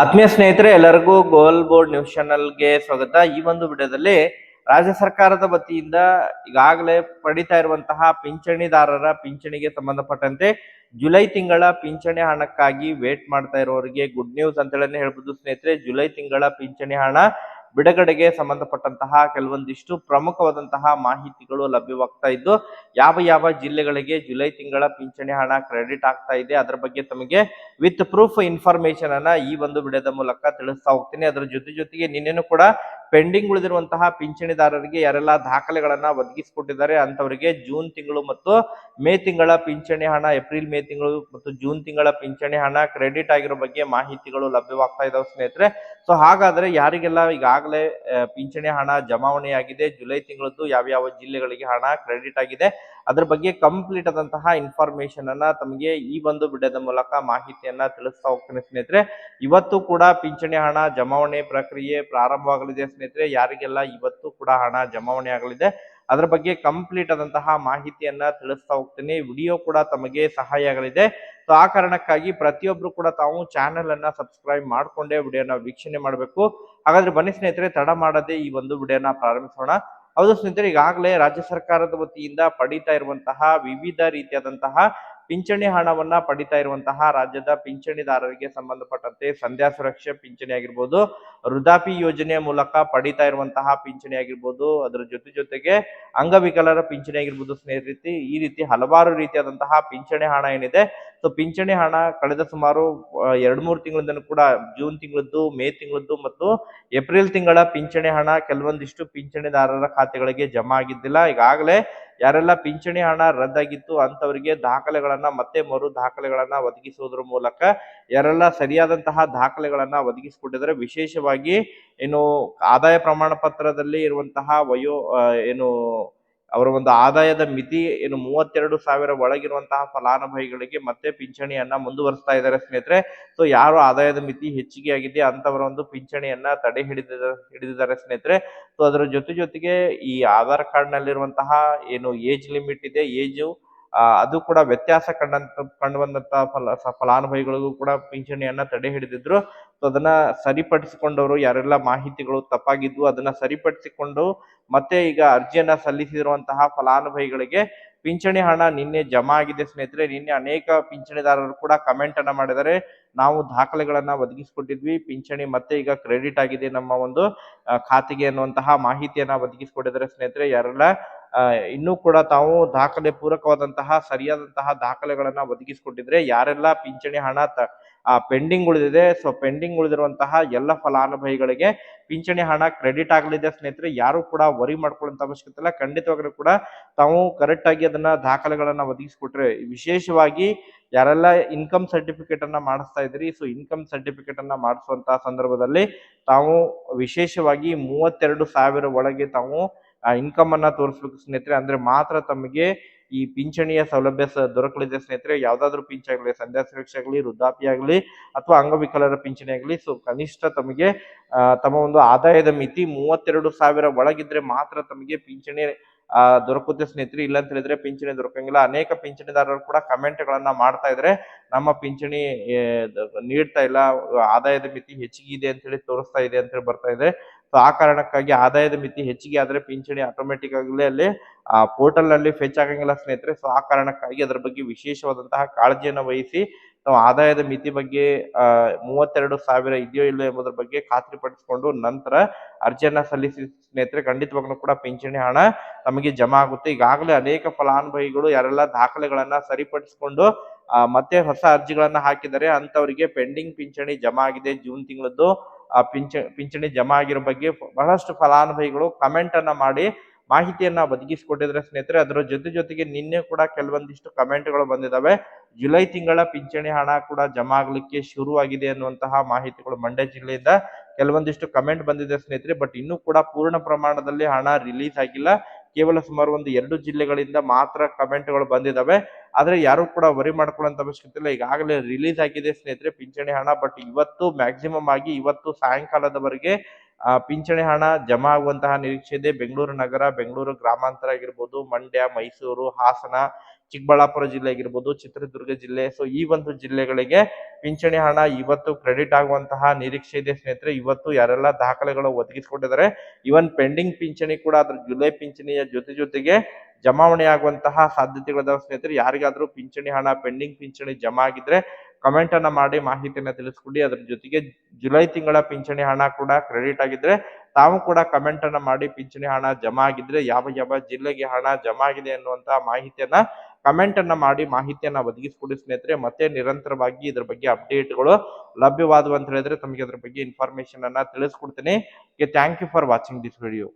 ಆತ್ಮೀಯ ಸ್ನೇಹಿತರೆ, ಎಲ್ಲರಿಗೂ ಗೋಲ್ ಬೋರ್ಡ್ ನ್ಯೂಸ್ ಚಾನಲ್ಗೆ ಸ್ವಾಗತ. ಈ ಒಂದು ವಿಡಿಯೋದಲ್ಲಿ ರಾಜ್ಯ ಸರ್ಕಾರದ ವತಿಯಿಂದ ಈಗಾಗಲೇ ಪಡಿತಾ ಇರುವಂತಹ ಪಿಂಚಣಿದಾರರ ಪಿಂಚಣಿಗೆ ಸಂಬಂಧಪಟ್ಟಂತೆ ಜುಲೈ ತಿಂಗಳ ಪಿಂಚಣಿ ಹಣಕ್ಕಾಗಿ ವೇಟ್ ಮಾಡ್ತಾ ಇರೋರಿಗೆ ಗುಡ್ ನ್ಯೂಸ್ ಅಂತ ಹೇಳಿ ಹೇಳ್ಬೋದು ಸ್ನೇಹಿತರೆ. ಜುಲೈ ತಿಂಗಳ ಪಿಂಚಣಿ ಹಣ ಬಿಡುಗಡೆಗೆ ಸಂಬಂಧಪಟ್ಟಂತಹ ಕೆಲವೊಂದಿಷ್ಟು ಪ್ರಮುಖವಾದಂತಹ ಮಾಹಿತಿಗಳು ಲಭ್ಯವಾಗ್ತಾ ಇದ್ದು, ಯಾವ ಯಾವ ಜಿಲ್ಲೆಗಳಿಗೆ ಜುಲೈ ತಿಂಗಳ ಪಿಂಚಣಿ ಹಣ ಕ್ರೆಡಿಟ್ ಆಗ್ತಾ ಇದೆ ಅದರ ಬಗ್ಗೆ ತಮಗೆ ವಿತ್ ಪ್ರೂಫ್ ಇನ್ಫಾರ್ಮೇಶನ್ ಅನ್ನ ಈ ಒಂದು ವಿಡಿಯೋದ ಮೂಲಕ ತಿಳಿಸ್ತಾ ಹೋಗ್ತೀನಿ. ಅದರ ಜೊತೆಗೆ ನಿನ್ನೆನೂ ಕೂಡ ಪೆಂಡಿಂಗ್ ಉಳಿದಿರುವಂತಹ ಪಿಂಚಣಿದಾರರಿಗೆ ಯಾರೆಲ್ಲ ದಾಖಲೆಗಳನ್ನ ಒದಗಿಸಿಕೊಟ್ಟಿದ್ದಾರೆ ಅಂತವರಿಗೆ ಜೂನ್ ತಿಂಗಳು ಮತ್ತು ಮೇ ತಿಂಗಳ ಪಿಂಚಣಿ ಹಣ, ಏಪ್ರಿಲ್ ಮೇ ತಿಂಗಳು ಮತ್ತು ಜೂನ್ ತಿಂಗಳ ಪಿಂಚಣಿ ಹಣ ಕ್ರೆಡಿಟ್ ಆಗಿರೋ ಬಗ್ಗೆ ಮಾಹಿತಿಗಳು ಲಭ್ಯವಾಗ್ತಾ ಇದಾವೆ ಸ್ನೇಹಿತರೆ. ಸೊ ಹಾಗಾದ್ರೆ ಯಾರಿಗೆಲ್ಲ ಈಗಾಗಲೇ ಪಿಂಚಣಿ ಹಣ ಜಮಾವಣೆಯಾಗಿದೆ, ಜುಲೈ ತಿಂಗಳದ್ದು ಯಾವ ಜಿಲ್ಲೆಗಳಿಗೆ ಹಣ ಕ್ರೆಡಿಟ್ ಆಗಿದೆ ಅದ್ರ ಬಗ್ಗೆ ಕಂಪ್ಲೀಟ್ ಆದಂತಹ ಇನ್ಫಾರ್ಮೇಶನ್ ಅನ್ನ ತಮಗೆ ಈ ಒಂದು ವಿಡಿಯೋದ ಮೂಲಕ ಮಾಹಿತಿಯನ್ನ ತಿಳಿಸ್ತಾ ಹೋಗ್ತೀನಿ ಸ್ನೇಹಿತರೆ. ಇವತ್ತು ಕೂಡ ಪಿಂಚಣಿ ಹಣ ಜಮಾವಣೆ ಪ್ರಕ್ರಿಯೆ ಪ್ರಾರಂಭವಾಗಲಿದೆ ಸ್ನೇಹಿತರೆ. ಯಾರಿಗೆಲ್ಲ ಇವತ್ತು ಕೂಡ ಹಣ ಜಮಾವಣೆ ಆಗಲಿದೆ ಅದ್ರ ಬಗ್ಗೆ ಕಂಪ್ಲೀಟ್ ಆದಂತಹ ಮಾಹಿತಿಯನ್ನ ತಿಳಿಸ್ತಾ ಹೋಗ್ತೀನಿ. ವಿಡಿಯೋ ಕೂಡ ತಮಗೆ ಸಹಾಯ ಆಗಲಿದೆ. ಸೊ ಆ ಕಾರಣಕ್ಕಾಗಿ ಪ್ರತಿಯೊಬ್ರು ಕೂಡ ತಾವು ಚಾನೆಲ್ ಅನ್ನ ಸಬ್ಸ್ಕ್ರೈಬ್ ಮಾಡ್ಕೊಂಡೇ ವಿಡಿಯೋನ ವೀಕ್ಷಣೆ ಮಾಡಬೇಕು. ಹಾಗಾದ್ರೆ ಬನ್ನಿ ಸ್ನೇಹಿತರೆ, ತಡ ಮಾಡದೆ ಈ ಒಂದು ವಿಡಿಯೋನ ಪ್ರಾರಂಭಿಸೋಣ. ಹೌದು ಸ್ನೇಹಿತರೆ, ಈಗಾಗಲೇ ರಾಜ್ಯ ಸರ್ಕಾರದ ವತಿಯಿಂದ ಪಡಿತಾ ಇರುವಂತಹ ವಿವಿಧ ರೀತಿಯಾದಂತಹ ಪಿಂಚಣಿ ಹಣವನ್ನ ಪಡಿತಾ ಇರುವಂತಹ ರಾಜ್ಯದ ಪಿಂಚಣಿದಾರರಿಗೆ ಸಂಬಂಧಪಟ್ಟಂತೆ ಸಂಧ್ಯಾ ಸುರಕ್ಷಾ ಪಿಂಚಣಿ ಆಗಿರ್ಬೋದು, ವೃದ್ಧಾಪಿ ಯೋಜನೆಯ ಮೂಲಕ ಪಡಿತಾ ಇರುವಂತಹ ಪಿಂಚಣಿ ಆಗಿರ್ಬೋದು, ಅದರ ಜೊತೆಗೆ ಅಂಗವಿಕಲರ ಪಿಂಚಣಿ ಆಗಿರ್ಬೋದು ಸ್ನೇಹಿತರೆ, ಈ ರೀತಿ ಹಲವಾರು ರೀತಿಯಾದಂತಹ ಪಿಂಚಣಿ ಹಣ ಏನಿದೆ. ಸೊ ಪಿಂಚಣಿ ಹಣ ಕಳೆದ ಸುಮಾರು 2-3 ತಿಂಗಳಿಂದ ಕೂಡ ಜೂನ್ ತಿಂಗಳದ್ದು, ಮೇ ತಿಂಗಳದ್ದು ಮತ್ತು ಏಪ್ರಿಲ್ ತಿಂಗಳ ಪಿಂಚಣಿ ಹಣ ಕೆಲವೊಂದಿಷ್ಟು ಪಿಂಚಣಿದಾರರ ಖಾತೆಗಳಿಗೆ ಜಮಾ ಆಗಿದ್ದಿಲ್ಲ. ಈಗಾಗಲೇ ಯಾರೆಲ್ಲ ಪಿಂಚಣಿ ಹಣ ರದ್ದಾಗಿತ್ತು ಅಂತವರಿಗೆ ದಾಖಲೆಗಳನ್ನ ಮತ್ತೆ ಮರು ದಾಖಲೆಗಳನ್ನ ಒದಗಿಸುವುದರ ಮೂಲಕ ಯಾರೆಲ್ಲ ಸರಿಯಾದಂತಹ ದಾಖಲೆಗಳನ್ನ ಒದಗಿಸಿಕೊಟ್ಟಿದ್ದಾರೆ. ವಿಶೇಷವಾಗಿ ಏನು ಆದಾಯ ಪ್ರಮಾಣ ಪತ್ರದಲ್ಲಿ ಇರುವಂತಹ ಏನು ಅವರ ಒಂದು ಆದಾಯದ ಮಿತಿ ಏನು 32,000 ಒಳಗಿರುವಂತಹ ಫಲಾನುಭವಿಗಳಿಗೆ ಮತ್ತೆ ಪಿಂಚಣಿಯನ್ನ ಮುಂದುವರಿಸ್ತಾ ಇದ್ದಾರೆ ಸ್ನೇಹಿತರೆ. ಸೊ ಯಾರು ಆದಾಯದ ಮಿತಿ ಹೆಚ್ಚಿಗೆ ಆಗಿದೆ ಅಂತವರ ಒಂದು ಪಿಂಚಣಿಯನ್ನ ತಡೆ ಹಿಡಿದಿದ್ದಾರೆ ಸ್ನೇಹಿತರೆ. ಸೊ ಅದರ ಜೊತೆಗೆ ಈ ಆಧಾರ್ ಕಾರ್ಡ್ ನಲ್ಲಿರುವಂತಹ ಏನು ಏಜ್ ಲಿಮಿಟ್ ಇದೆ, ಅದು ಕೂಡ ವ್ಯತ್ಯಾಸ ಕಂಡು ಬಂದಂತಹ ಫಲಾನುಭವಿಗಳಿಗೂ ಕೂಡ ಪಿಂಚಣಿಯನ್ನ ತಡೆ ಹಿಡಿದಿದ್ರು. ಸೊ ಅದನ್ನ ಸರಿಪಡಿಸಿಕೊಂಡವರು ಯಾರೆಲ್ಲ ಮಾಹಿತಿಗಳು ತಪ್ಪಾಗಿದ್ವು ಅದನ್ನ ಸರಿಪಡಿಸಿಕೊಂಡು ಮತ್ತೆ ಈಗ ಅರ್ಜಿಯನ್ನ ಸಲ್ಲಿಸಿರುವಂತಹ ಫಲಾನುಭವಿಗಳಿಗೆ ಪಿಂಚಣಿ ಹಣ ನಿನ್ನೆ ಜಮಾ ಆಗಿದೆ ಸ್ನೇಹಿತರೆ. ನಿನ್ನೆ ಅನೇಕ ಪಿಂಚಣಿದಾರರು ಕೂಡ ಕಮೆಂಟ್ ಅನ್ನ ಮಾಡಿದರೆ, ನಾವು ದಾಖಲೆಗಳನ್ನ ಒದಗಿಸಿಕೊಟ್ಟಿದ್ವಿ, ಪಿಂಚಣಿ ಮತ್ತೆ ಈಗ ಕ್ರೆಡಿಟ್ ಆಗಿದೆ ನಮ್ಮ ಒಂದು ಖಾತೆಗೆ ಅನ್ನುವಂತಹ ಮಾಹಿತಿಯನ್ನ ಒದಗಿಸಿಕೊಟ್ಟಿದ್ದಾರೆ ಸ್ನೇಹಿತರೆ. ಯಾರೆಲ್ಲ ಇನ್ನೂ ಕೂಡ ತಾವು ದಾಖಲೆ ಪೂರಕವಾದಂತಹ ಸರಿಯಾದಂತಹ ದಾಖಲೆಗಳನ್ನ ಒದಗಿಸಿಕೊಟ್ಟಿದ್ರೆ, ಯಾರೆಲ್ಲ ಪಿಂಚಣಿ ಹಣ ಪೆಂಡಿಂಗ್ ಉಳಿದಿದೆ, ಸೊ ಪೆಂಡಿಂಗ್ ಉಳಿದಿರುವಂತಹ ಎಲ್ಲ ಫಲಾನುಭವಿಗಳಿಗೆ ಪಿಂಚಣಿ ಹಣ ಕ್ರೆಡಿಟ್ ಆಗಲಿದೆ ಸ್ನೇಹಿತರೆ. ಯಾರು ಕೂಡ ವರಿ ಮಾಡ್ಕೊಳ್ಳುವಂತ ಅವಶ್ಯಕತೆ ಇಲ್ಲ. ಖಂಡಿತವಾಗ್ಲೂ ಕೂಡ ತಾವು ಕರೆಕ್ಟ್ ಆಗಿ ಅದನ್ನ ದಾಖಲೆಗಳನ್ನ ಒದಗಿಸಿಕೊಟ್ರೆ, ವಿಶೇಷವಾಗಿ ಯಾರೆಲ್ಲ ಇನ್ಕಮ್ ಸರ್ಟಿಫಿಕೇಟ್ ಅನ್ನ ಮಾಡಿಸ್ತಾ ಇದ್ರಿ, ಸೊ ಇನ್ಕಮ್ ಸರ್ಟಿಫಿಕೇಟ್ ಅನ್ನ ಮಾಡಿಸುವಂತಹ ಸಂದರ್ಭದಲ್ಲಿ ತಾವು ವಿಶೇಷವಾಗಿ 32,000 ಒಳಗೆ ತಾವು ಇನ್ಕಮ್ ಅನ್ನ ತೋರಿಸ್ಬೇಕು ಸ್ನೇಹಿತರೆ. ಅಂದ್ರೆ ಮಾತ್ರ ತಮಗೆ ಈ ಪಿಂಚಣಿಯ ಸೌಲಭ್ಯ ದೊರಕಲಿದೆ ಸ್ನೇಹಿತರೆ. ಯಾವ್ದಾದ್ರು ಪಿಂಚಣಿ ಆಗಲಿ, ಸಂಧ್ಯಾ ಸುರಕ್ಷೆ ಆಗಲಿ, ವೃದ್ಧಾಪ್ಯ ಆಗಲಿ ಅಥವಾ ಅಂಗವಿಕಲರ ಪಿಂಚಣಿ ಆಗಲಿ, ಸೊ ಕನಿಷ್ಠ ತಮಗೆ ತಮ್ಮ ಒಂದು ಆದಾಯದ ಮಿತಿ 32,000 ಒಳಗಿದ್ರೆ ಮಾತ್ರ ತಮಗೆ ಪಿಂಚಣಿ ದೊರಕುತ್ತೆ ಸ್ನೇಹಿತರೆ. ಇಲ್ಲ ಅಂತ ಹೇಳಿದ್ರೆ ಪಿಂಚಣಿ ದೊರಕಂಗಿಲ್ಲ. ಅನೇಕ ಪಿಂಚಣಿದಾರರು ಕೂಡ ಕಮೆಂಟ್ ಗಳನ್ನ ಮಾಡ್ತಾ ಇದ್ರೆ, ನಮ್ಮ ಪಿಂಚಣಿ ನೀಡ್ತಾ ಇಲ್ಲ, ಆದಾಯದ ಮಿತಿ ಹೆಚ್ಚಿಗೆ ಇದೆ ಅಂತ ಹೇಳಿ ತೋರಿಸ್ತಾ ಇದೆ ಅಂತ ಹೇಳಿ ಬರ್ತಾ ಇದೆ. ಸೊ ಆ ಕಾರಣಕ್ಕಾಗಿ ಆದಾಯದ ಮಿತಿ ಹೆಚ್ಚಿಗೆ ಆದ್ರೆ ಪಿಂಚಣಿ ಆಟೋಮೆಟಿಕ್ ಆಗಲೇ ಅಲ್ಲಿ ಪೋರ್ಟಲ್ ನಲ್ಲಿ ಫೆಚ್ ಆಗಂಗಿಲ್ಲ ಸ್ನೇಹಿತರೆ. ಸೊ ಆ ಕಾರಣಕ್ಕಾಗಿ ಅದರ ಬಗ್ಗೆ ವಿಶೇಷವಾದಂತಹ ಕಾಳಜಿಯನ್ನು ವಹಿಸಿ ನಾವು ಆದಾಯದ ಮಿತಿ ಬಗ್ಗೆ 32,000 ಇದೆಯೋ ಇಲ್ಲ ಎಂಬುದರ ಬಗ್ಗೆ ಖಾತ್ರಿಪಡಿಸಿಕೊಂಡು ನಂತರ ಅರ್ಜಿಯನ್ನ ಸಲ್ಲಿಸಿ ಸ್ನೇಹಿತರೆ. ಖಂಡಿತವಾಗ್ಲೂ ಕೂಡ ಪಿಂಚಣಿ ಹಣ ತಮಗೆ ಜಮಾ ಆಗುತ್ತೆ. ಈಗಾಗಲೇ ಅನೇಕ ಫಲಾನುಭವಿಗಳು ಯಾರೆಲ್ಲ ದಾಖಲೆಗಳನ್ನ ಸರಿಪಡಿಸಿಕೊಂಡು ಮತ್ತೆ ಹೊಸ ಅರ್ಜಿಗಳನ್ನ ಹಾಕಿದರೆ ಅಂತವರಿಗೆ ಪೆಂಡಿಂಗ್ ಪಿಂಚಣಿ ಜಮಾ ಆಗಿದೆ. ಜೂನ್ ತಿಂಗಳದ್ದು ಪಿಂಚಣಿ ಜಮಾ ಆಗಿರೋ ಬಗ್ಗೆ ಬಹಳಷ್ಟು ಫಲಾನುಭವಿಗಳು ಕಮೆಂಟ್ ಅನ್ನ ಮಾಡಿ ಮಾಹಿತಿಯನ್ನ ಒದಗಿಸಿಕೊಟ್ಟಿದ್ರೆ ಸ್ನೇಹಿತರೆ. ಅದರ ಜೊತೆಗೆ ನಿನ್ನೆ ಕೂಡ ಕೆಲವೊಂದಿಷ್ಟು ಕಮೆಂಟ್ಗಳು ಬಂದಿದ್ದಾವೆ. ಜುಲೈ ತಿಂಗಳ ಪಿಂಚಣಿ ಹಣ ಕೂಡ ಜಮಾ ಆಗ್ಲಿಕ್ಕೆ ಶುರುವಾಗಿದೆ ಅನ್ನುವಂತಹ ಮಾಹಿತಿಗಳು ಮಂಡ್ಯ ಜಿಲ್ಲೆಯಿಂದ ಕೆಲವೊಂದಿಷ್ಟು ಕಮೆಂಟ್ ಬಂದಿದೆ ಸ್ನೇಹಿತರೆ. ಬಟ್ ಇನ್ನೂ ಕೂಡ ಪೂರ್ಣ ಪ್ರಮಾಣದಲ್ಲಿ ಹಣ ರಿಲೀಸ್ ಆಗಿಲ್ಲ. ಕೇವಲ ಸುಮಾರು 1-2 ಜಿಲ್ಲೆಗಳಿಂದ ಮಾತ್ರ ಕಮೆಂಟ್ಗಳು ಬಂದಿದ್ದಾವೆ. ಆದ್ರೆ ಯಾರು ಕೂಡ ವರಿ ಮಾಡ್ಕೊಳ್ಳುವಂತ ಅವಶ್ಯಕತೆ ಇಲ್ಲ. ಈಗಾಗಲೇ ರಿಲೀಸ್ ಆಗಿದೆ ಸ್ನೇಹಿತರೆ ಪಿಂಚಣಿ ಹಣ. ಬಟ್ ಇವತ್ತು ಮ್ಯಾಕ್ಸಿಮಮ್ ಆಗಿ ಇವತ್ತು ಸಾಯಂಕಾಲದವರೆಗೆ ಪಿಂಚಣಿ ಹಣ ಜಮಾ ಆಗುವಂತಹ ನಿರೀಕ್ಷೆ ಇದೆ. ಬೆಂಗಳೂರು ನಗರ, ಬೆಂಗಳೂರು ಗ್ರಾಮಾಂತರ ಆಗಿರ್ಬೋದು, ಮಂಡ್ಯ, ಮೈಸೂರು, ಹಾಸನ, ಚಿಕ್ಕಬಳ್ಳಾಪುರ ಜಿಲ್ಲೆ ಆಗಿರ್ಬೋದು, ಚಿತ್ರದುರ್ಗ ಜಿಲ್ಲೆ. ಸೊ ಈ ಒಂದು ಜಿಲ್ಲೆಗಳಿಗೆ ಪಿಂಚಣಿ ಹಣ ಇವತ್ತು ಕ್ರೆಡಿಟ್ ಆಗುವಂತಹ ನಿರೀಕ್ಷೆ ಇದೆ ಸ್ನೇಹಿತರೆ. ಇವತ್ತು ಯಾರೆಲ್ಲ ದಾಖಲೆಗಳು ಒದಗಿಸಿಕೊಂಡಿದ್ದಾರೆ, ಇವನ್ ಪೆಂಡಿಂಗ್ ಪಿಂಚಣಿ ಕೂಡ ಅದ್ರ ಜುಲೈ ಪಿಂಚಣಿಯ ಜೊತೆಗೆ ಜಮಾವಣೆ ಆಗುವಂತಹ ಸಾಧ್ಯತೆಗಳಿದಾವೆ ಸ್ನೇಹಿತರೆ. ಯಾರಿಗಾದ್ರೂ ಪಿಂಚಣಿ ಹಣ ಪೆಂಡಿಂಗ್ ಪಿಂಚಣಿ ಜಮಾ ಆಗಿದ್ರೆ ಕಮೆಂಟ್ ಅನ್ನ ಮಾಡಿ ಮಾಹಿತಿಯನ್ನ ತಿಳಿಸ್ಕೊಡಿ. ಅದ್ರ ಜೊತೆಗೆ ಜುಲೈ ತಿಂಗಳ ಪಿಂಚಣಿ ಹಣ ಕೂಡ ಕ್ರೆಡಿಟ್ ಆಗಿದ್ರೆ ತಾವು ಕೂಡ ಕಮೆಂಟ್ ಅನ್ನ ಮಾಡಿ ಪಿಂಚಣಿ ಹಣ ಜಮಾ ಆಗಿದ್ರೆ ಯಾವ ಜಿಲ್ಲೆಗೆ ಹಣ ಜಮಾ ಆಗಿದೆ ಅನ್ನುವಂತಹ ಮಾಹಿತಿಯನ್ನ ಕಮೆಂಟ್ ಅನ್ನ ಮಾಡಿ ಮಾಹಿತಿಯನ್ನ ಒದಗಿಸಿಕೊಡಿ ಸ್ನೇಹಿತರೆ. ಮತ್ತೆ ನಿರಂತರವಾಗಿ ಇದ್ರ ಬಗ್ಗೆ ಅಪ್ಡೇಟ್ಗಳು ಲಭ್ಯವಾದವು ಅಂತ ಹೇಳಿದ್ರೆ ತಮಗೆ ಅದ್ರ ಬಗ್ಗೆ ಇನ್ಫಾರ್ಮೇಶನ್ ಅನ್ನ ತಿಳಿಸ್ಕೊಡ್ತೀನಿ. Thank you for watching this video.